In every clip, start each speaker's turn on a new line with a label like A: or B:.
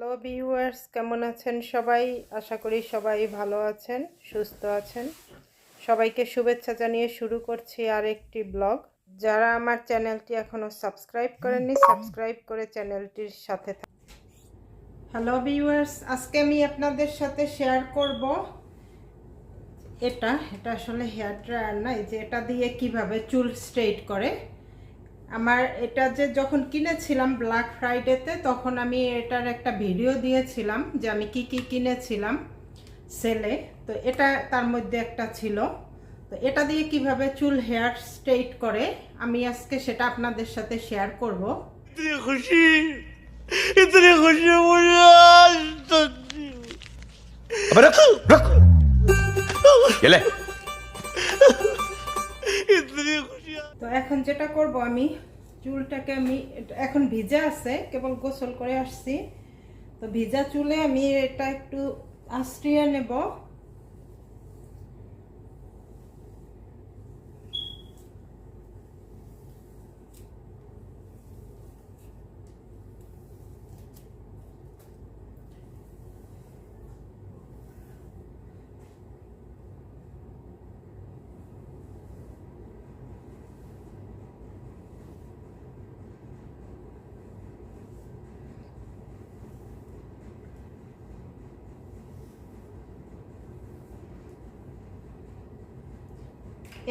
A: Hello viewers, কেমন আছেন সবাই? আশা করি সবাই ভালো আছেন, সুস্থ আছেন। সবাইকে শুভেচ্ছা জানিয়ে শুরু করছি আর একটি ব্লগ। যারা আমার চ্যানেলটি এখনো সাবস্ক্রাইব করেননি, সাবস্ক্রাইব করে চ্যানেলটির সাথে থাকুন। হ্যালো ভিউয়ার্স, আজকে আমি আপনাদের সাথে শেয়ার করব এটা আসলে হেয়ার ড্রায়ার না, এই যে এটা দিয়ে কিভাবে চুল স্ট্রেট করে। আমার এটা যে যখন কিনেছিলাম ব্ল্যাক ফ্রাইডেতে, তখন আমি এটার একটা ভিডিও দিয়েছিলাম যে আমি কি কি কিনেছিলাম সেলে। তো এটা তার মধ্যে একটা ছিল। তো এটা দিয়ে কিভাবে চুল হেয়ার স্ট্রেট করে আমি আজকে সেটা আপনাদের সাথে শেয়ার করব।
B: इतनी खुशी मुझे आज तक
C: अबे रुक रुक ये ले
B: इतनी खुशी।
A: তো এখন যেটা করব, আমি চুলটাকে এখন ভিজা আছে, কেবল গোসল করে আসছি। তো ভিজা চুলে আমি এটা একটু আঁচড়িয়ে নেব।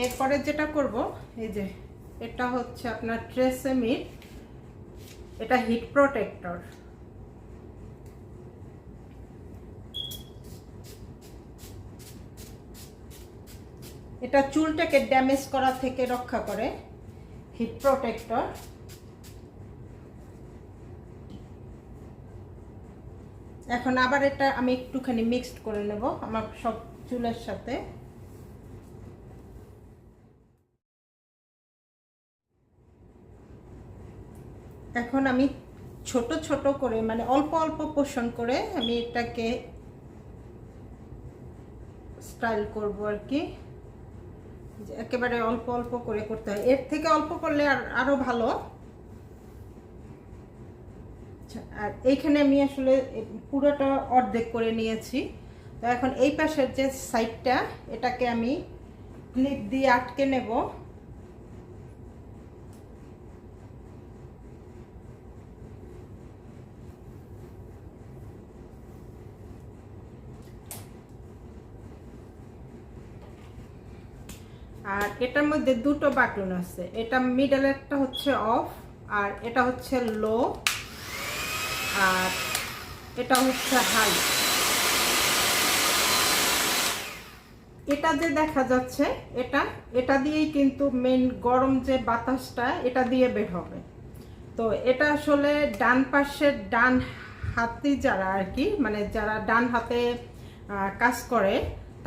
A: এরপরে যেটা করব, এই যে এটা হচ্ছে আপনার ট্রেসেমির, এটা হিট প্রোটেক্টর। এটা চুলটাকে ড্যামেজ করা থেকে রক্ষা করে, হিট প্রোটেক্টর। এখন আবার এটা আমি একটুখানি মিক্সড করে নেব আমার সব চুলের সাথে। এখন আমি ছোট ছোট করে, মানে অল্প অল্প পোর্শন করে আমি এটাকে স্টাইল করব আর কি। একেবারে অল্প অল্প করে করতে হয়, এর থেকে অল্প করলে আরো ভালো। আর এইখানে আমি আসলে পুরোটা অর্ধেক করে নিয়েছি। তো এখন এই পাশের যে সাইডটা, এটাকে আমি ক্লিপ দিয়ে আটকে নেব। আর এটার মধ্যে দুটো বাটন আছে, এটা মিডল একটা হচ্ছে অফ, আর এটা হচ্ছে লো, আর এটা হচ্ছে হাই। এটা যে দেখা যাচ্ছে, এটা দিয়েই কিন্তু মেন গরম যে বাতাসটা এটা দিয়ে বের হবে। তো এটা আসলে ডান পাশের ডান হাতি যারা আর কি, মানে যারা ডান হাতে কাজ করে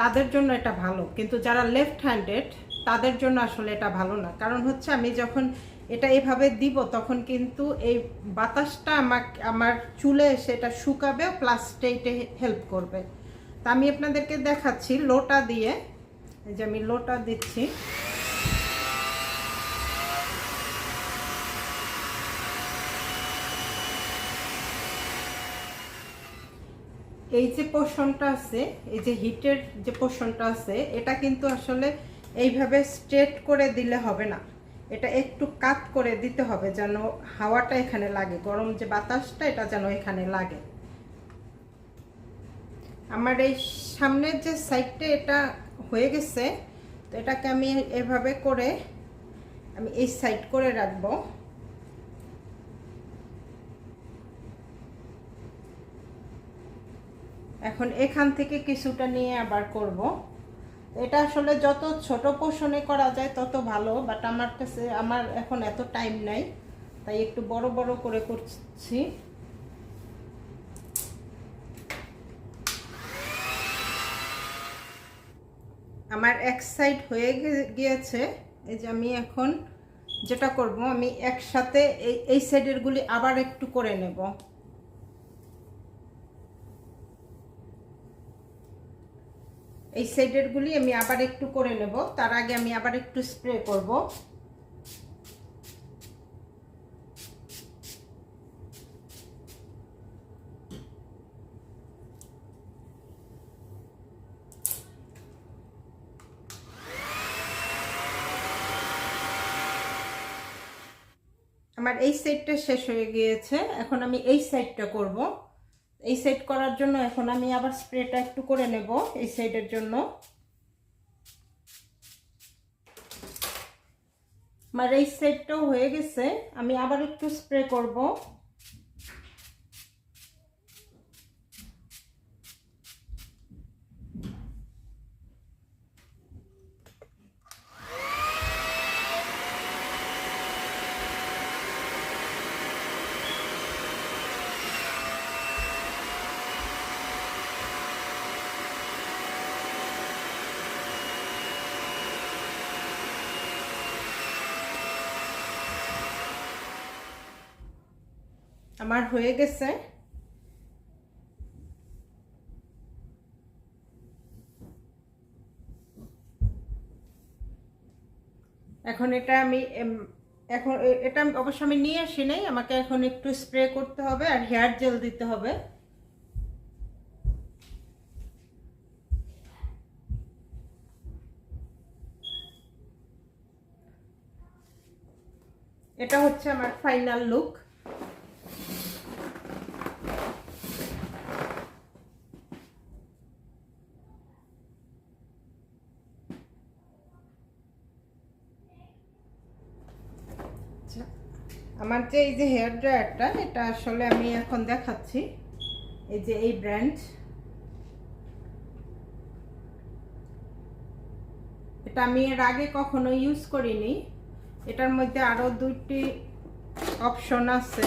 A: তাদের জন্য এটা ভালো, কিন্তু যারা লেফট হ্যান্ডেড তাদের জন্য আসলে এটা ভালো না। কারণ হচ্ছে আমি যখন এটা এভাবে দিব, তখন কিন্তু এই বাতাসটা আমার চুলে এসে এটা শুকাবে, প্লাস স্ট্রেইটে হেল্প করবে। তা আমি আপনাদেরকে দেখাচ্ছি লোটা দিয়ে, এই যে আমি লোটা দিচ্ছি। এই যে পোর্শনটা আছে, এই যে হিটের যে পোর্শনটা আছে, এটা কিন্তু আসলে এইভাবে স্ট্রেট করে দিলে হবে না, এটা একটু কাট করে দিতে হবে যেন হাওয়াটা এখানে লাগে, গরম যে বাতাসটা এটা যেন এখানে লাগে। আমার এই সামনের যে সাইডটা এটা হয়ে গেছে। তো এটাকে আমি এভাবে করে আমি এই সাইড করে রাখবো। এখন এখান থেকে কিছুটা নিয়ে আবার করব। এটা আসলে যত ছোট পোর্শনে করা যায় তত ভালো, বাট আমার কাছে আমার এখন এত টাইম নাই, তাই একটু বড় বড় করে করছি। আমার এক সাইড হয়ে গিয়েছে। এই যে আমি এখন যেটা করব, আমি একসাথে এই সাইডের গুলি আবার একটু করে নেব। এই সাইডের গুলি আমি আবার একটু করে নেব, তার আগে আমি আবার একটু স্প্রে করব। আমার এই সাইডটা শেষ হয়ে গিয়েছে, এখন আমি এই সাইডটা করব। এই সাইড করার জন্য এখন আমি আবার স্প্রেটা একটু করে নেব এই সাইডের জন্য। আমার এই সাইডটাও হয়ে গেছে, আমি আবার একটু স্প্রে করব। আমার হয়ে গেছে। এখন এটা আমি এটা অবশ্য আমি নিয়ে আসি নাই, আমাকে এখন একটু স্প্রে করতে হবে আর হেয়ার জেল দিতে হবে। এটা হচ্ছে আমার ফাইনাল লুক। আমার যে এই যে হেয়ার ড্রায়ারটা, এটা আসলে আমি এখন দেখাচ্ছি। এই যে এই ব্র্যান্ড, এটা আমি এর আগে কখনো ইউজ করিনি। এটার মধ্যে আরো দুইটি অপশন আছে।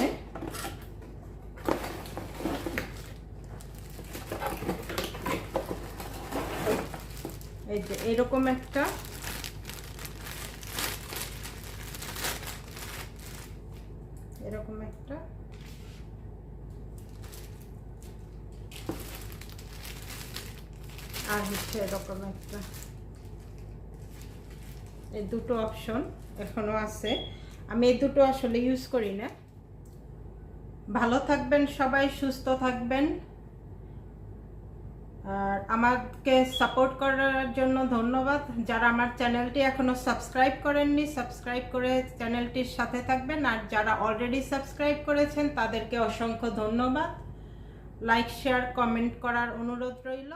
A: এই যে এরকম একটা, এরকম একটা, আর হচ্ছে এরকম একটা। এই দুটো অপশন এখনো আছে, আমি এই দুটো আসলে ইউজ করি না। ভালো থাকবেন সবাই, সুস্থ থাকবেন, আর আমাকে সাপোর্ট করার জন্য ধন্যবাদ। যারা আমার চ্যানেলটি এখনো সাবস্ক্রাইব করেননি, সাবস্ক্রাইব করে চ্যানেলটির সাথে থাকবেন, আর যারা অলরেডি সাবস্ক্রাইব করেছেন তাদেরকে অসংখ্য ধন্যবাদ। লাইক, শেয়ার, কমেন্ট করার অনুরোধ রইল।